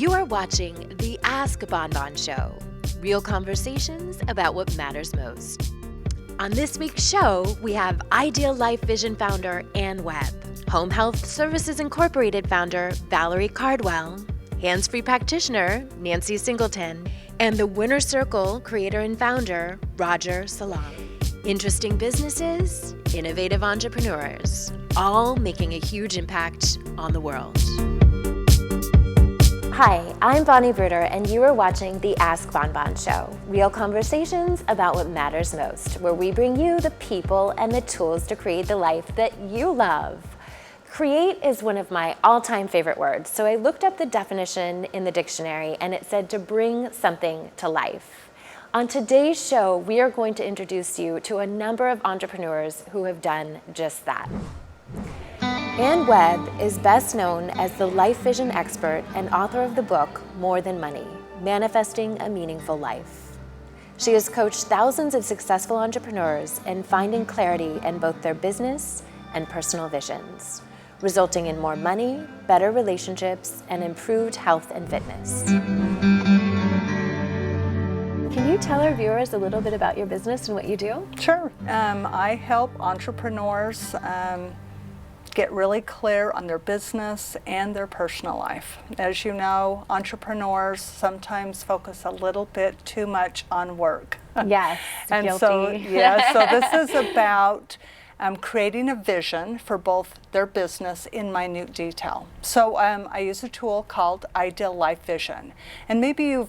You are watching The Ask Bonbon Show, real conversations about what matters most. On this week's show, we have Ideal Life Vision founder Ann Webb, Home Health Services Incorporated founder Valerie Cardwell, hands-free practitioner Nancy Singleton, and the Winner Circle creator and founder Roger Salam. Interesting businesses, innovative entrepreneurs, all making a huge impact on the world. Hi, I'm Bonnie Bruderer, and you are watching The Ask Bonbon Show, real conversations about what matters most, where we bring you the people and the tools to create the life that you love. Create is one of my all-time favorite words, so I looked up the definition in the dictionary, and it said to bring something to life. On today's show, we are going to introduce you to a number of entrepreneurs who have done just that. Ann Webb is best known as the life vision expert and author of the book, More Than Money, Manifesting a Meaningful Life. She has coached thousands of successful entrepreneurs in finding clarity in both their business and personal visions, resulting in more money, better relationships, and improved health and fitness. Can you tell our viewers a little bit about your business and what you do? Sure. I help entrepreneurs get really clear on their business and their personal life. As you know, entrepreneurs sometimes focus a little bit too much on work. Yes, and guilty. so this is about creating a vision for both their business in minute detail. So I use a tool called Ideal Life Vision, and maybe you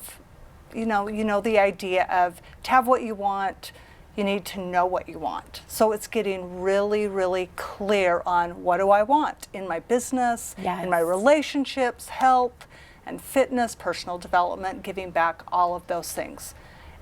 know the idea of to have what you want. You need to know what you want. So it's getting really, really clear on what do I want in my business, Yes. in my relationships, health and fitness, personal development, giving back, all of those things.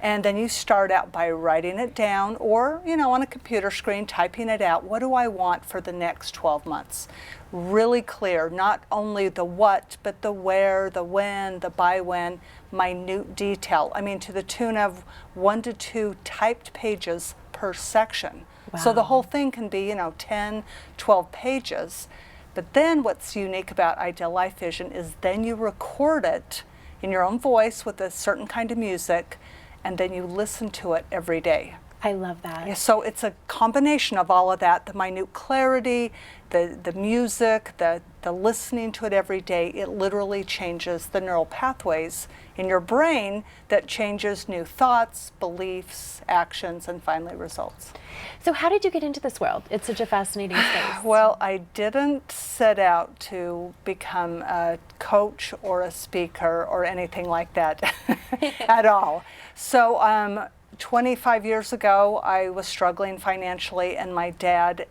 And then you start out by writing it down or, on a computer screen, typing it out. What do I want for the next 12 months? Really clear, not only the what, but the where, the when, the by when, minute detail. I mean, to the tune of 1 to 2 typed pages per section. Wow. So the whole thing can be, 10, 12 pages. But then what's unique about Ideal Life Vision is then you record it in your own voice with a certain kind of music, and then you listen to it every day. I love that. Yeah, so it's a combination of all of that, the minute clarity, the music, the listening to it every day. It literally changes the neural pathways in your brain that changes new thoughts, beliefs, actions, and finally results. So how did you get into this world? It's such a fascinating space. Well, I didn't set out to become a coach or a speaker or anything like that at all. So 25 years ago, I was struggling financially, and my dad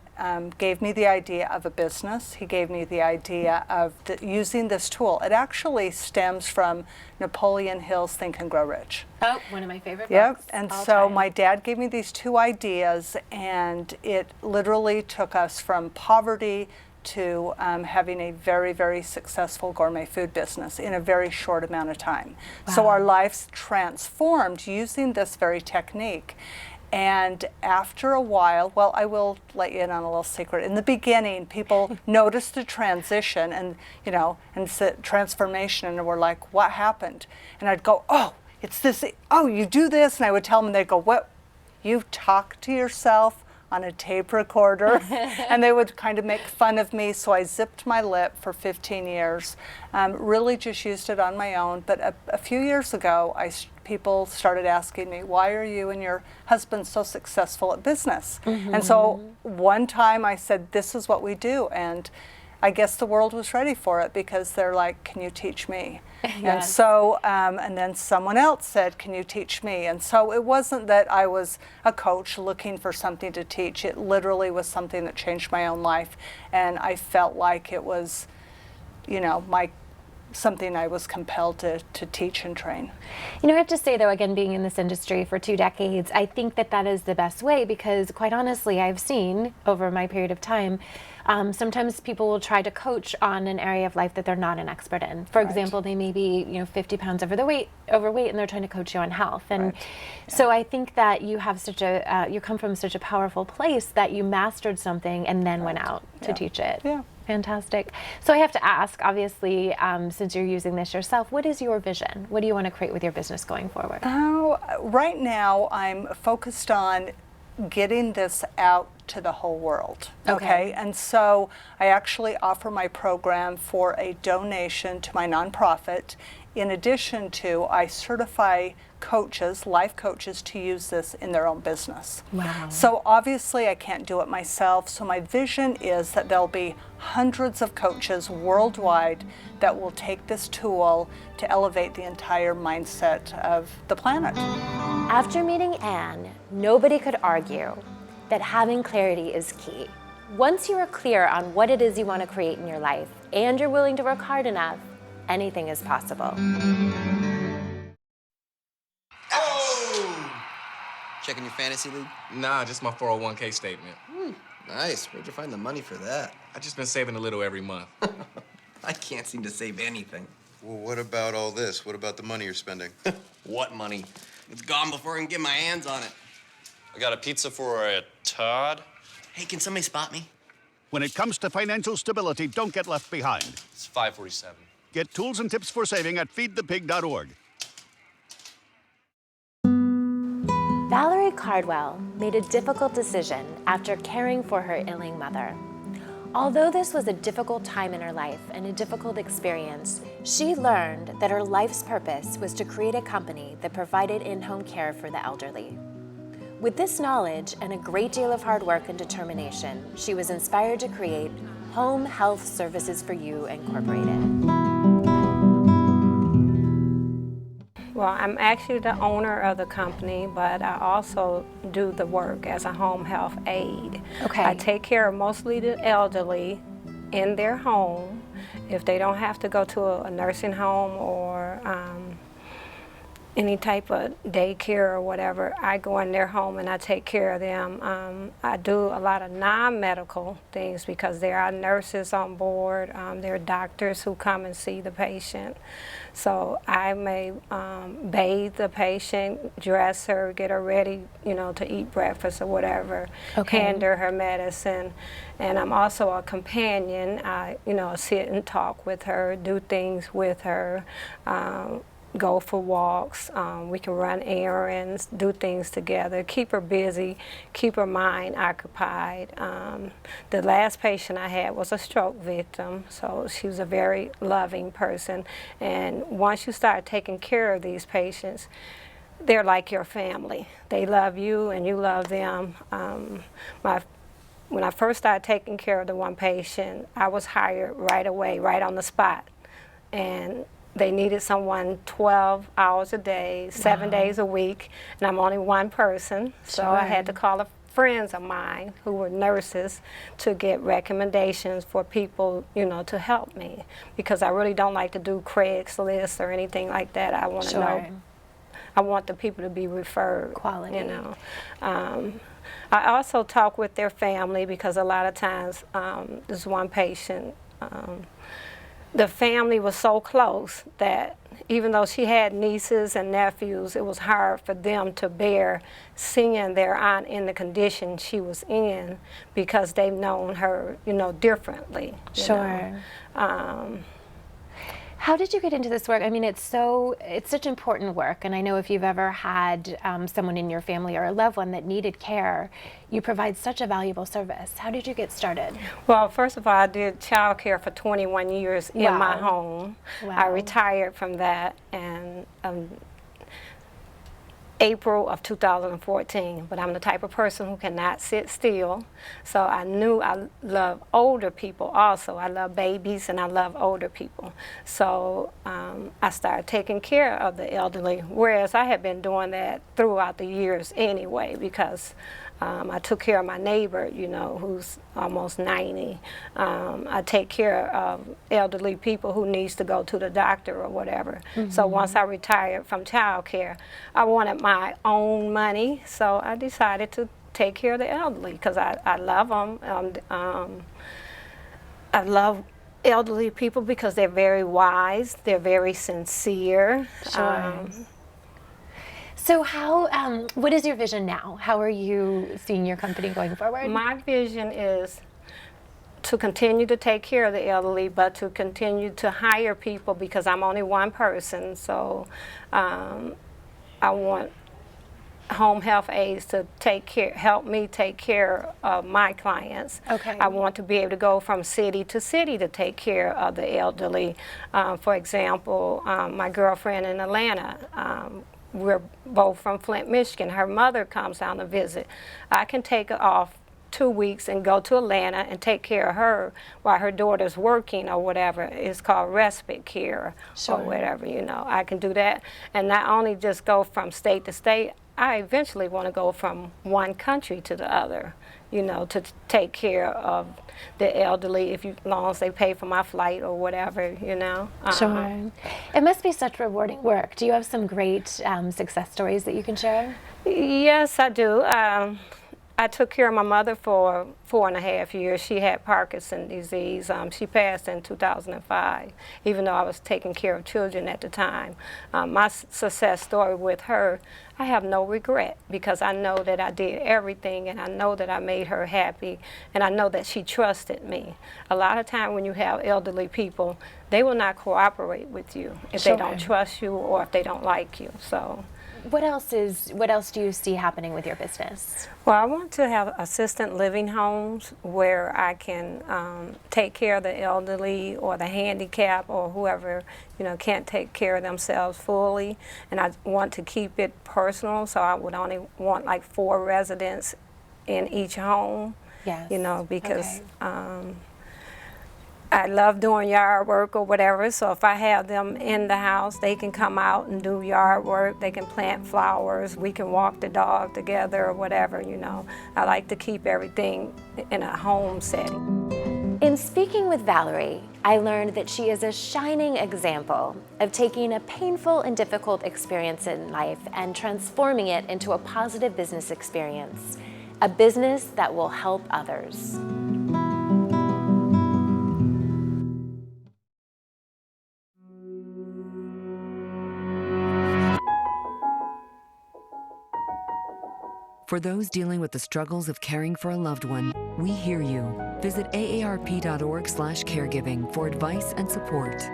gave me the idea of a business. He gave me the idea of using this tool. It actually stems from Napoleon Hill's Think and Grow Rich. Oh, one of my favorite books. Yep, and all so time. my dad gave me these 2 ideas, and it literally took us from poverty to having a very, very successful gourmet food business in a very short amount of time. Wow. So our lives transformed using this very technique. And after a while, well, I will let you in on a little secret. In the beginning, people noticed the transition and transformation, and were like, what happened? And I'd go, oh, it's this, oh, you do this. And I would tell them, and they'd go, what? You talk to yourself on a tape recorder? And they would kind of make fun of me, so I zipped my lip for 15 years, really just used it on my own. But a few years ago, people started asking me, why are you and your husband so successful at business? Mm-hmm. And so one time I said, this is what we do. And I guess the world was ready for it, because they're like, can you teach me? Yes. And so, and then someone else said, can you teach me? And so it wasn't that I was a coach looking for something to teach. It literally was something that changed my own life. And I felt like it was, something I was compelled to teach and train. I have to say, though, again, being in this industry for 2 decades, I think that is the best way, because quite honestly, I've seen over my period of time, sometimes people will try to coach on an area of life that they're not an expert in. For example, they may be 50 pounds overweight, and they're trying to coach you on health. And so I think that you have you come from such a powerful place that you mastered something and then went out to teach it. Yeah. Fantastic. So I have to ask, obviously, since you're using this yourself, what is your vision? What do you want to create with your business going forward? Right now, I'm focused on getting this out to the whole world. Okay. And so I actually offer my program for a donation to my nonprofit. In addition to, I certify coaches, life coaches, to use this in their own business. Wow. So obviously I can't do it myself, so my vision is that there'll be hundreds of coaches worldwide that will take this tool to elevate the entire mindset of the planet. After meeting Anne, nobody could argue that having clarity is key. Once you are clear on what it is you want to create in your life, and you're willing to work hard enough, anything is possible. Checking your fantasy league? Nah, just my 401k statement. Nice. Where'd you find the money for that? I just been saving a little every month. I can't seem to save anything. Well, what about all this? What about the money you're spending? What money? It's gone before I can get my hands on it. I got a pizza for a Todd. Hey, can somebody spot me? When it comes to financial stability, don't get left behind. It's $5.47. Get tools and tips for saving at feedthepig.org. Valerie Cardwell made a difficult decision after caring for her ailing mother. Although this was a difficult time in her life and a difficult experience, she learned that her life's purpose was to create a company that provided in-home care for the elderly. With this knowledge and a great deal of hard work and determination, she was inspired to create Home Health Services for You Incorporated. Well, I'm actually the owner of the company, but I also do the work as a home health aide. Okay. I take care of mostly the elderly in their home. If they don't have to go to a nursing home or any type of daycare or whatever, I go in their home and I take care of them. I do a lot of non-medical things because there are nurses on board, there are doctors who come and see the patient. So I may bathe the patient, dress her, get her ready, you know, to eat breakfast or whatever, hand her her medicine. And I'm also a companion. I, you know, sit and talk with her, do things with her, go for walks. We can run errands, do things together, keep her busy, keep her mind occupied. The last patient I had was a stroke victim, so she was a very loving person. And once you start taking care of these patients, they're like your family. They love you and you love them. When I first started taking care of the one patient, I was hired right away, right on the spot. And they needed someone 12 hours a day, 7 days a week, and I'm only one person. So I had to call friends of mine who were nurses to get recommendations for people, you know, to help me, because I really don't like to do Craigslist or anything like that. I want to know, I want the people to be referred. Quality. You know. I also talk with their family because a lot of times, this one patient, the family was so close that even though she had nieces and nephews, it was hard for them to bear seeing their aunt in the condition she was in because they've known her, you know, differently. Sure. How did you get into this work? I mean, it's such important work, and I know if you've ever had someone in your family or a loved one that needed care, you provide such a valuable service. How did you get started? Well, first of all, I did child care for 21 years in my home. I retired from that in April of 2014, but I'm the type of person who cannot sit still. So I knew I love older people also. I love babies and I love older people. So I started taking care of the elderly, whereas I had been doing that throughout the years anyway, because I took care of my neighbor, you know, who's almost 90. I take care of elderly people who needs to go to the doctor or whatever. So once I retired from child care, I wanted my own money, so I decided to take care of the elderly because I love them. I love elderly people because they're very wise, they're very sincere. Sure. So how, what is your vision now? How are you seeing your company going forward? My vision is to continue to take care of the elderly, but to continue to hire people because I'm only one person. So I want home health aides to help me take care of my clients. Okay. I want to be able to go from city to city to take care of the elderly. For example, my girlfriend in Atlanta, we're both from Flint, Michigan. Her mother comes down to visit. I can take her off 2 weeks and go to Atlanta and take care of her while her daughter's working or whatever. It's called respite care or whatever, you know. I can do that. And not only just go from state to state, I eventually want to go from one country to the other, you know, to take care of the elderly as long as they pay for my flight or whatever, you know. Sure. It must be such rewarding work. Do you have some great success stories that you can share? Yes, I do. I took care of my mother for 4.5 years. She had Parkinson's disease. She passed in 2005, even though I was taking care of children at the time. My success story with her, I have no regret because I know that I did everything and I know that I made her happy and I know that she trusted me. A lot of time when you have elderly people, they will not cooperate with you if they don't trust you or if they don't like you. So. What else do you see happening with your business? Well, I want to have assisted living homes where I can take care of the elderly or the handicapped or whoever, you know, can't take care of themselves fully. And I want to keep it personal, so I would only want like 4 residents in each home. Yes. You know, because I love doing yard work or whatever, so if I have them in the house, they can come out and do yard work, they can plant flowers, we can walk the dog together or whatever, you know. I like to keep everything in a home setting. In speaking with Valerie, I learned that she is a shining example of taking a painful and difficult experience in life and transforming it into a positive business experience, a business that will help others. For those dealing with the struggles of caring for a loved one, we hear you. Visit aarp.org/caregiving for advice and support.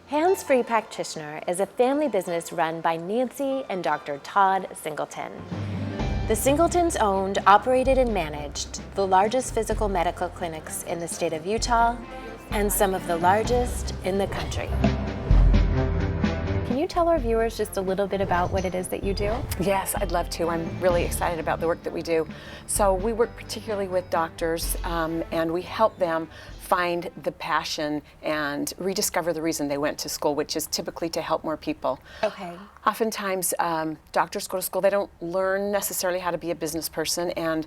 Hands Free Practitioner is a family business run by Nancy and Dr. Todd Singleton. The Singletons owned, operated, and managed the largest physical medical clinics in the state of Utah and some of the largest in the country. Can you tell our viewers just a little bit about what it is that you do? Yes, I'd love to. I'm really excited about the work that we do. So we work particularly with doctors and we help them find the passion and rediscover the reason they went to school, which is typically to help more people. Okay. Oftentimes, doctors go to school, they don't learn necessarily how to be a business person, and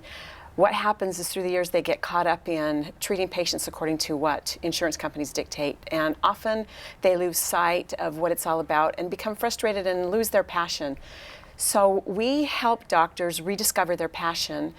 what happens is through the years they get caught up in treating patients according to what insurance companies dictate, and often they lose sight of what it's all about and become frustrated and lose their passion. So we help doctors rediscover their passion,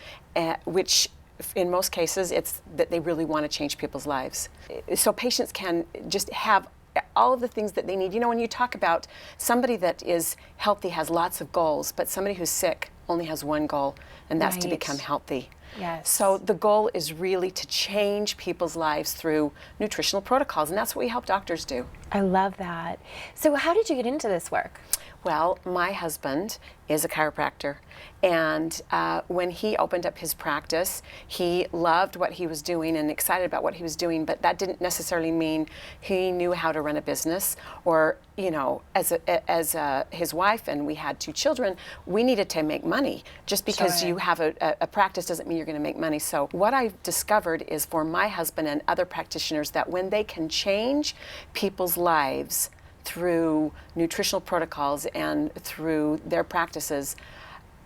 which in most cases it's that they really want to change people's lives. So patients can just have all of the things that they need. You know, when you talk about somebody that is healthy has lots of goals, but somebody who's sick only has one goal, and that's to become healthy. Yes. So the goal is really to change people's lives through nutritional protocols, and that's what we help doctors do. I love that. So how did you get into this work? Well, my husband is a chiropractor, and when he opened up his practice, he loved what he was doing and excited about what he was doing, but that didn't necessarily mean he knew how to run a business, or, you know, as his wife, and we had 2 children, we needed to make money. Just because you have a practice doesn't mean you're going to make money. So what I've discovered is for my husband and other practitioners that when they can change people's lives through nutritional protocols and through their practices,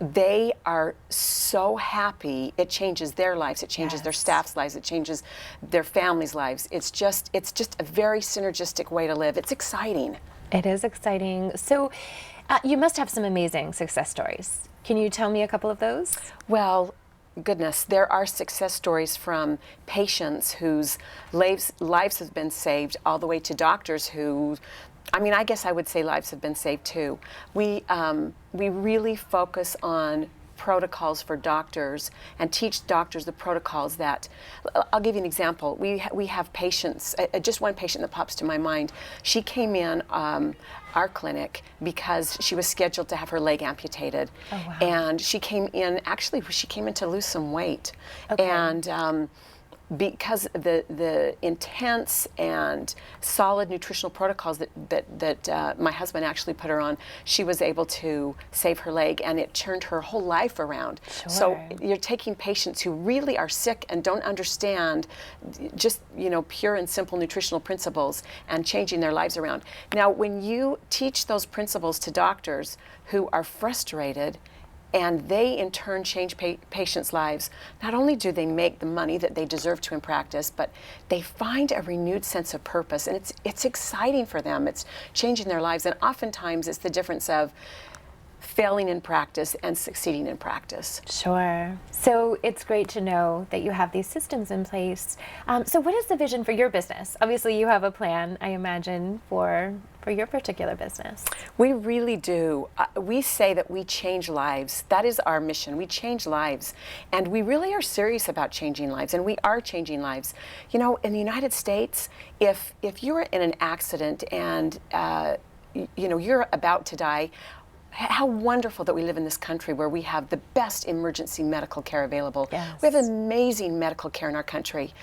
they are so happy. It changes their lives, it changes their staff's lives, it changes their families' lives. It's just a very synergistic way to live. It's exciting. It is exciting. So you must have some amazing success stories. Can you tell me a couple of those? Well, goodness, there are success stories from patients whose lives have been saved, all the way to doctors who, I mean, I guess I would say lives have been saved too. We really focus on protocols for doctors and teach doctors the protocols that, I'll give you an example. We have patients, just one patient that pops to my mind. She came in our clinic because she was scheduled to have her leg amputated. Oh, wow. And she came in to lose some weight. Okay. And because the intense and solid nutritional protocols that my husband actually put her on, she was able to save her leg, and it turned her whole life around. Sure. So you're taking patients who really are sick and don't understand just, pure and simple nutritional principles and changing their lives around. Now, when you teach those principles to doctors who are frustrated, and they in turn change patients' lives, not only do they make the money that they deserve to in practice, but they find a renewed sense of purpose, and it's exciting for them. It's changing their lives, and oftentimes it's the difference of failing in practice and succeeding in practice. Sure. So it's great to know that you have these systems in place. So what is the vision for your business? Obviously you have a plan, I imagine, for your particular business. We really do. We say that we change lives. That is our mission. We change lives. And we really are serious about changing lives, and we are changing lives. In the United States, if you're in an accident and you're about to die, how wonderful that we live in this country where we have the best emergency medical care available. Yes. We have amazing medical care in our country.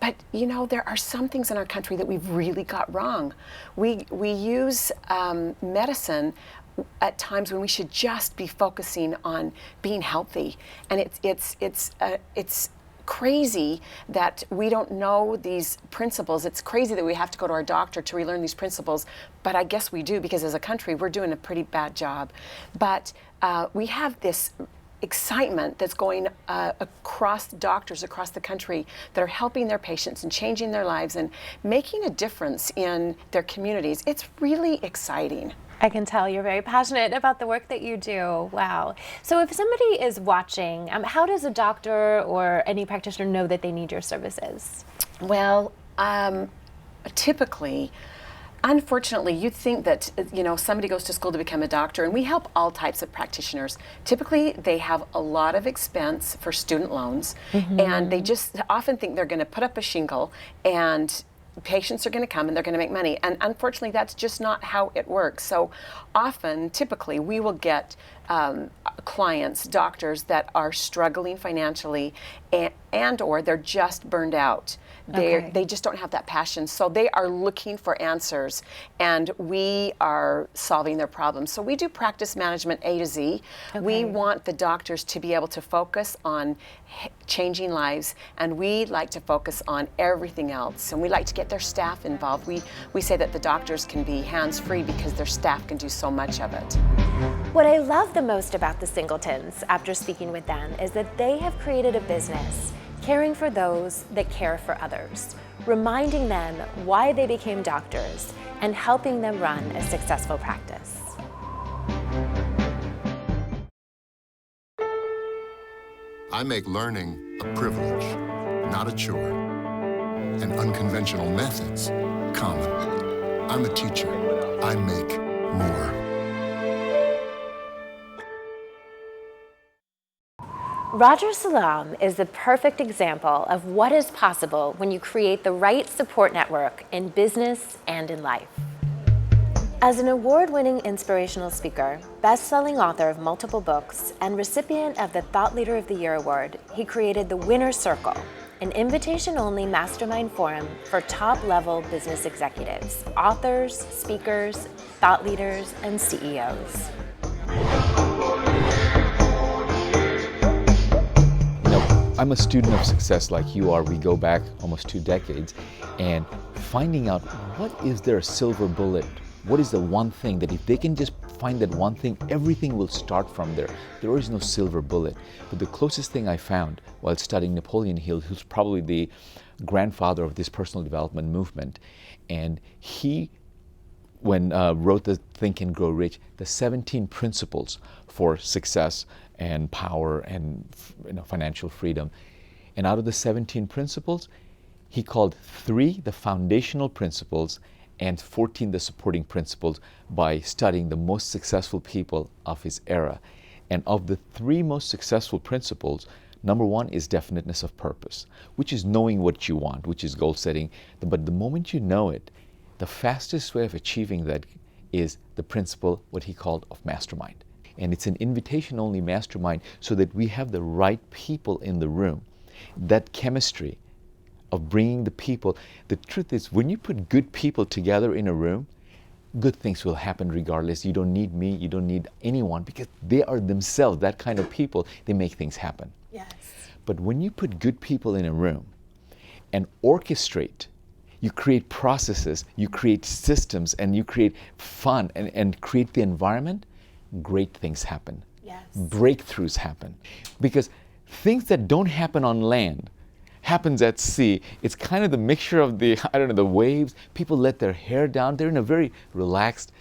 But there are some things in our country that we've really got wrong. We use medicine at times when we should just be focusing on being healthy, and it's crazy that we don't know these principles. It's crazy that we have to go to our doctor to relearn these principles, but I guess we do, because as a country we're doing a pretty bad job. But we have this excitement that's going across doctors across the country that are helping their patients and changing their lives and making a difference in their communities. It's really exciting. I can tell you're very passionate about the work that you do. Wow. So if somebody is watching, how does a doctor or any practitioner know that they need your services? Well, typically, unfortunately, you'd think that somebody goes to school to become a doctor, and we help all types of practitioners. Typically, they have a lot of expense for student loans, and they just often think they're going to put up a shingle and patients are going to come and they're going to make money. And unfortunately, that's just not how it works. So often, typically, we will get clients, doctors that are struggling financially and or they're just burned out. They just don't have that passion. So they are looking for answers, and we are solving their problems. So we do practice management A to Z. Okay. We want the doctors to be able to focus on changing lives, and we like to focus on everything else. And we like to get their staff involved. We say that the doctors can be hands-free because their staff can do so much of it. What I love the most about the Singletons, after speaking with them, is that they have created a business caring for those that care for others, reminding them why they became doctors, and helping them run a successful practice. I make learning a privilege, not a chore, and unconventional methods common. I'm a teacher. I make more. Roger Salam is the perfect example of what is possible when you create the right support network in business and in life. As an award-winning inspirational speaker, best-selling author of multiple books, and recipient of the Thought Leader of the Year award, he created the Winner's Circle, an invitation-only mastermind forum for top-level business executives, authors, speakers, thought leaders, and CEOs. I'm a student of success like you are. We go back almost 2 decades, and finding out what is their silver bullet, what is the one thing that if they can just find that one thing, everything will start from there. There is no silver bullet. But the closest thing I found while studying Napoleon Hill, who's probably the grandfather of this personal development movement, and he wrote the Think and Grow Rich, the 17 principles for success and power and financial freedom. And out of the 17 principles, he called 3 the foundational principles and 14 the supporting principles by studying the most successful people of his era. And of the 3 most successful principles, number 1 is definiteness of purpose, which is knowing what you want, which is goal setting. But the moment you know it, the fastest way of achieving that is the principle, what he called, of mastermind. And it's an invitation-only mastermind so that we have the right people in the room. That chemistry of bringing the people. The truth is, when you put good people together in a room, good things will happen regardless. You don't need me, you don't need anyone, because they are themselves, that kind of people, they make things happen. Yes. But when you put good people in a room and orchestrate, you create processes, you create systems, and you create fun and create the environment, great things happen. Yes. Breakthroughs happen. Because things that don't happen on land happens at sea. It's kind of the mixture of the, the waves. People let their hair down. They're in a very relaxed,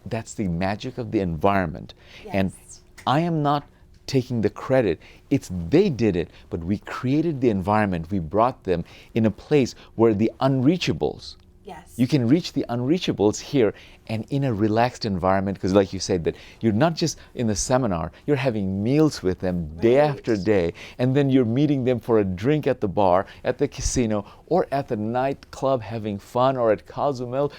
that's the magic of the environment. Yes. And I am not taking the credit. It's they did it, but we created the environment. We brought them in a place where the unreachables, yes, you can reach the unreachables here and in a relaxed environment, because like you said, that you're not just in the seminar, you're having meals with them day after day, and then you're meeting them for a drink at the bar, at the casino, or at the nightclub having fun, or at Cozumel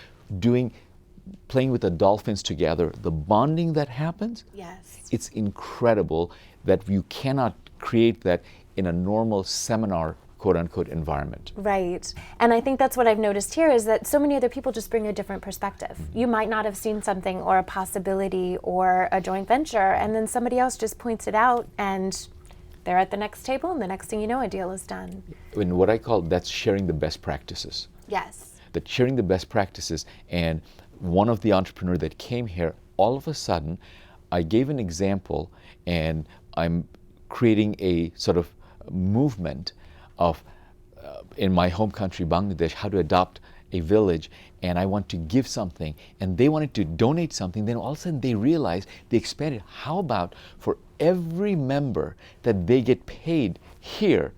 playing with the dolphins together. The bonding that happens, yes, it's incredible that you cannot create that in a normal seminar, quote-unquote, environment. Right. And I think that's what I've noticed here is that so many other people just bring a different perspective. You might not have seen something or a possibility or a joint venture, and then somebody else just points it out, and they're at the next table, and the next thing you know, a deal is done. And what I call, that's sharing the best practices. Yes. That sharing the best practices. And one of the entrepreneurs that came here, all of a sudden, I gave an example, and I'm creating a sort of movement of, in my home country, Bangladesh, how to adopt a village, and I want to give something, and they wanted to donate something. Then all of a sudden they realized, they expanded, how about for every member that they get paid here,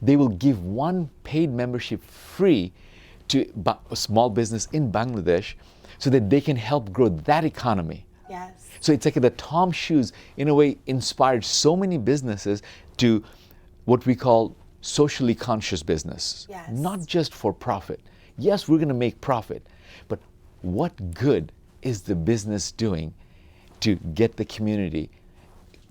they will give 1 paid membership free to a small business in Bangladesh, so that they can help grow that economy. Yes. So it's like the Tom Shoes, in a way, inspired so many businesses to what we call socially conscious business. Yes. Not just for profit. Yes, we're going to make profit, but what good is the business doing to get the community,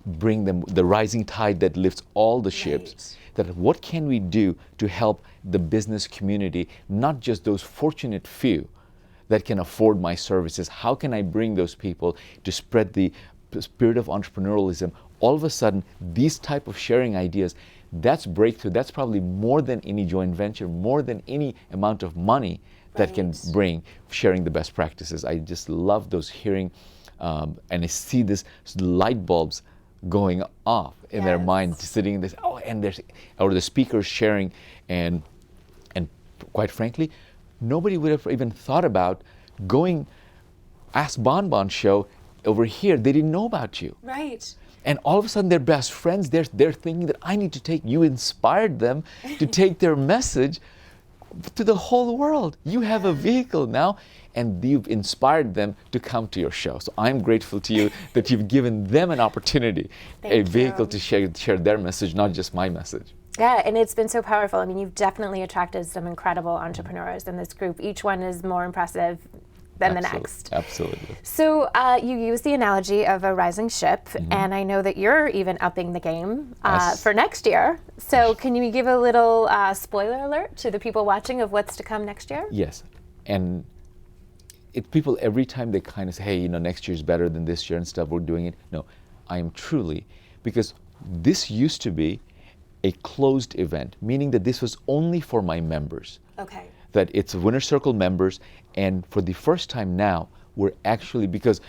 bring them the rising tide that lifts all the ships? Right. That what can we do to help the business community, not just those fortunate few that can afford my services? How can I bring those people to spread the spirit of entrepreneurialism? All of a sudden, these type of sharing ideas, that's breakthrough. That's probably more than any joint venture, more than any amount of money that can bring sharing the best practices. I just love those hearing, and I see this light bulbs going off in their mind, sitting in this, or the speakers sharing, and quite frankly, nobody would have even thought about going Ask Bonbon show over here. They didn't know about you. Right. And all of a sudden they're best friends. They're thinking that I need to take, you inspired them to take their message to the whole world. You have a vehicle now, and you've inspired them to come to your show. So I'm grateful to you that you've given them an opportunity, a vehicle to share their message, not just my message. Yeah, and it's been so powerful. I mean, you've definitely attracted some incredible entrepreneurs in this group. Each one is more impressive than the next. Absolutely. So you use the analogy of a rising ship, and I know that you're even upping the game for next year. So can you give a little spoiler alert to the people watching of what's to come next year? Yes, and people every time they kind of say, hey, next year's better than this year and stuff, we're doing it. No, I am truly, because this used to be a closed event, meaning that this was only for my members. Okay. That it's Winner Circle members, and for the first time now, we're actually, because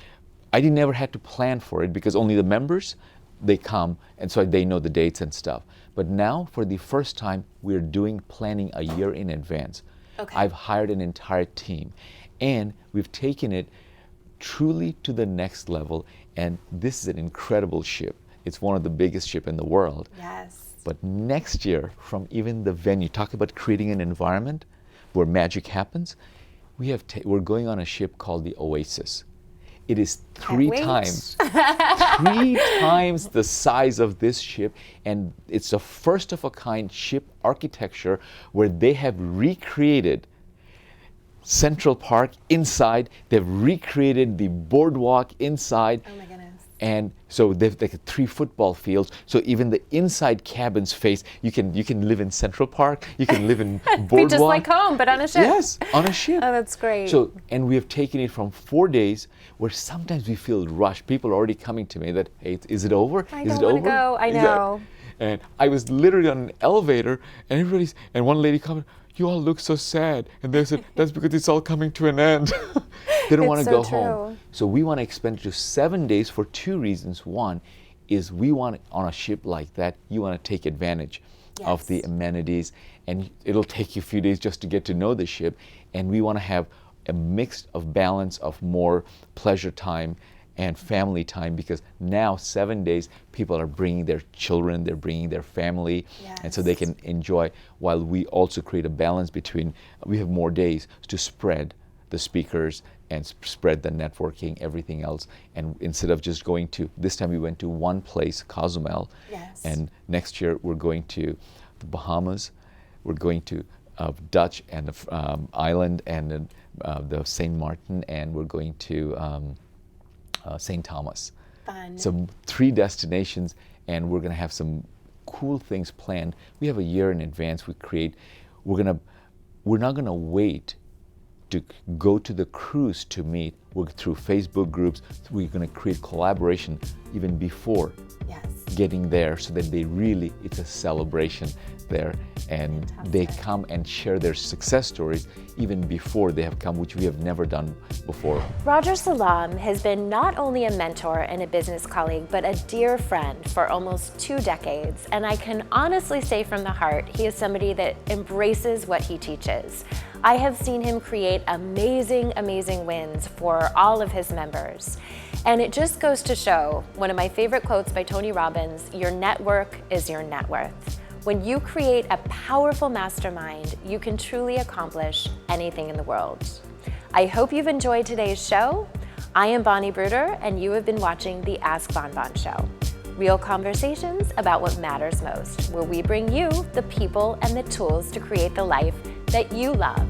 I never had to plan for it, because only the members, they come, and so they know the dates and stuff. But now, for the first time, we're planning a year in advance. Okay. I've hired an entire team, and we've taken it truly to the next level, and this is an incredible ship. It's one of the biggest ships in the world. Yes. But next year, from even the venue, talk about creating an environment where magic happens, we're going on a ship called the Oasis. It is three times the size of this ship, and it's a first of a kind ship architecture where they have recreated Central Park inside. They've recreated the boardwalk inside. Oh my goodness. And so they've like 3 football fields. So even the inside cabins face, you can live in Central Park, you can live in boardwalk. Be just like home, but on a ship. Yes, on a ship. Oh, that's great. So, and we have taken it from 4 days where sometimes we feel rushed. People are already coming to me that, hey, is it over? I Is don't it want over? to go. I know. And I was literally on an elevator, and one lady commented, "You all look so sad." And they said, "That's because it's all coming to an end." They don't want to go home. So we want to expand it to 7 days for 2 reasons. One is we want, on a ship like that, you want to take advantage of the amenities, and it'll take you a few days just to get to know the ship. And we want to have a mix of balance of more pleasure time and family time, because now 7 days people are bringing their children, they're bringing their family, and so they can enjoy, while we also create a balance between, we have more days to spread the speakers and spread the networking, everything else. And instead of just going to, this time we went to one place, Cozumel, and next year we're going to the Bahamas, we're going to Dutch and island and the St. Martin, and we're going to St. Thomas. Fun. So 3 destinations, and we're going to have some cool things planned. We have a year in advance. We're not going to wait to go to the cruise to meet. We're through Facebook groups. We're going to create collaboration even before getting there, so that it's a celebration there, and they come and share their success stories even before they have come, which we have never done before. Roger Salam has been not only a mentor and a business colleague, but a dear friend for almost 2 decades. And I can honestly say from the heart, he is somebody that embraces what he teaches. I have seen him create amazing, amazing wins for all of his members. And it just goes to show, one of my favorite quotes by Tony Robbins, your network is your net worth. When you create a powerful mastermind, you can truly accomplish anything in the world. I hope you've enjoyed today's show. I am Bonnie Bruderer, and you have been watching The Ask Bonbon Show. Real conversations about what matters most, where we bring you the people and the tools to create the life that you love.